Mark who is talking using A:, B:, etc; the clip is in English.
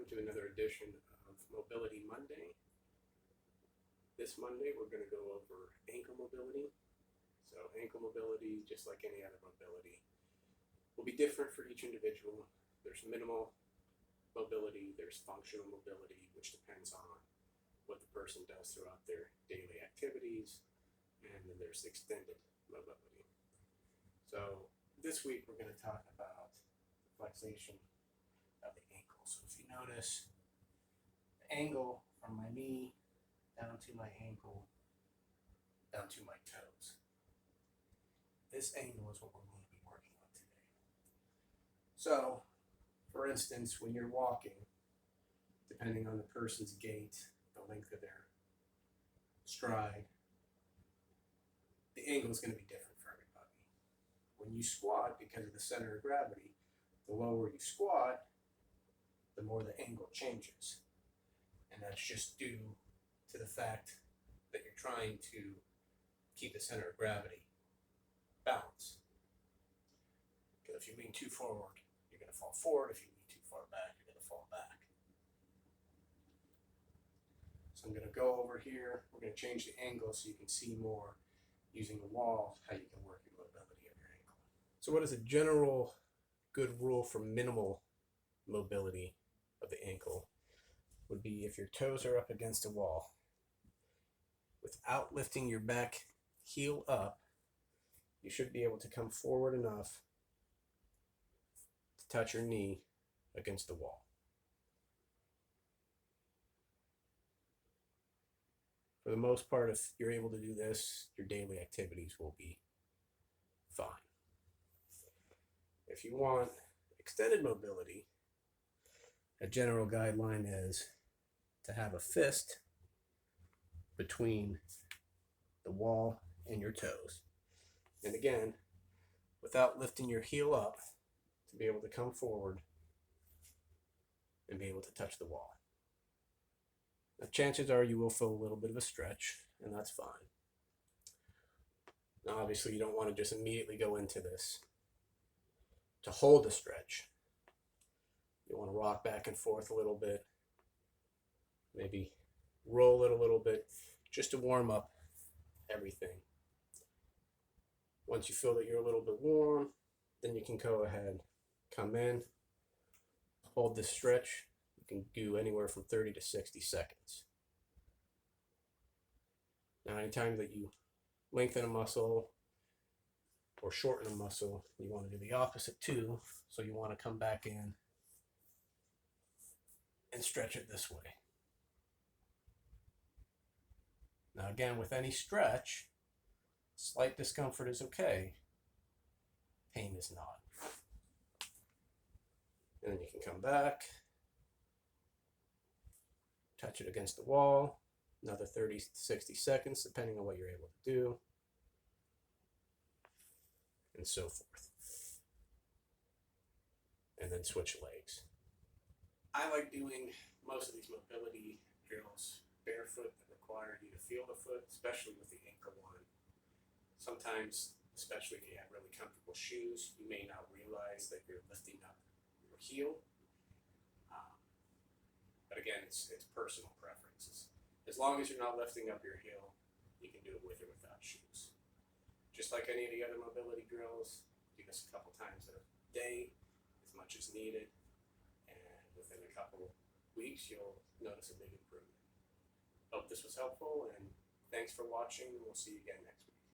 A: welcome to another edition of Mobility Monday. This Monday we're going to go over ankle mobility. So ankle mobility, just like any other mobility, will be different for each individual. There's minimal mobility, there's functional mobility, which depends on what the person does throughout their daily activities, and then there's extended mobility. So this week we're going to talk about flexation of the ankle. So if you notice the angle from my knee down to my ankle, down to my toes, this angle is what we're going to be working on today. So, for instance, when you're walking, depending on the person's gait, the length of their stride, the angle is going to be different for everybody. When you squat, because of the center of gravity, the lower you squat, the more the angle changes. And that's just due to the fact that you're trying to keep the center of gravity balanced. Because if you lean too forward, you're going to fall forward. If you lean too far back, you're going to fall back. So I'm going to go over here. We're going to change the angle so you can see more using the wall how you can work your mobility of your ankle. So what is a general good rule for minimal mobility of the ankle would be if your toes are up against a wall, without lifting your back heel up, you should be able to come forward enough to touch your knee against the wall. For the most part, if you're able to do this, your daily activities will be fine. If you want extended mobility, a general guideline is to have a fist between the wall and your toes. And again, without lifting your heel up, to be able to come forward and be able to touch the wall. Now, chances are you will feel a little bit of a stretch, and that's fine. Now, obviously, you don't want to just immediately go into this. To hold a stretch, you want to rock back and forth a little bit, maybe roll it a little bit, just to warm up everything. Once you feel that you're a little bit warm, then you can go ahead, come in, hold this stretch. You can do anywhere from 30 to 60 seconds. Now, anytime that you lengthen a muscle or shorten a muscle, you want to do the opposite too. So you want to come back in and stretch it this way. Now again, with any stretch, slight discomfort is okay. Pain is not. And then you can come back, touch it against the wall, another 30 to 60 seconds, depending on what you're able to do, and so forth. And then switch legs. I like doing most of these mobility drills barefoot that require you to feel the foot, especially with the ankle one. Sometimes, especially if you have really comfortable shoes, you may not realize that you're lifting up your heel. But again, it's personal preferences. As long as you're not lifting up your heel, you can do it with or without shoes. Just like any of the other mobility drills, do this a couple times a day, as much as needed, and within a couple weeks, you'll notice a big improvement. Hope this was helpful, and thanks for watching. We'll see you again next week.